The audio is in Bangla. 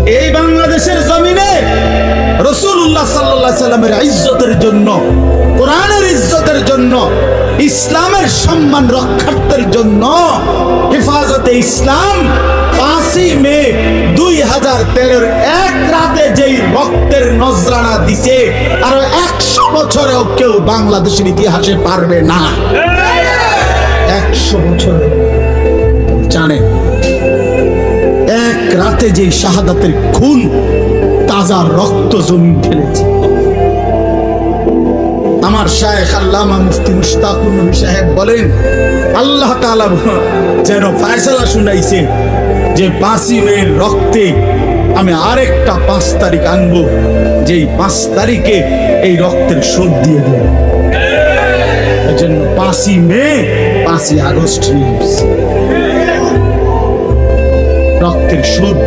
এই বাংলাদেশের জমিনে রাসূলুল্লাহ সাল্লাল্লাহু আলাইহি সাল্লামের ইজ্জতের জন্য, কোরআনের ইজ্জতের জন্য, ইসলামের সম্মান রক্ষার্থের জন্য হেফাজতে ইসলাম 5ই মে 2013 এক রাতে যেই রক্তের নজরানা দিছে, আর 100 বছরেও কেউ বাংলাদেশের ইতিহাসে পারবে না। 100 বছরে জানেন এক রাতে যে শাহাদাতের খুন, তাজা রক্ত জমিন ফেলেছে। আমার শায়েখ আল্লামা মুফতি মুশতাকুর নবী সাহেব বলেন, আল্লাহ তাআলা যেন ফয়সালা শুনাইছে যে 5ই মে রক্তে আমি আরেকটা 5 তারিখ আনবো, যেই 5 তারিখে এই রক্তের শোধ দিয়ে দেব। এই জন্য 5ই মে 5ই আগস্ট রক্তের শোধ।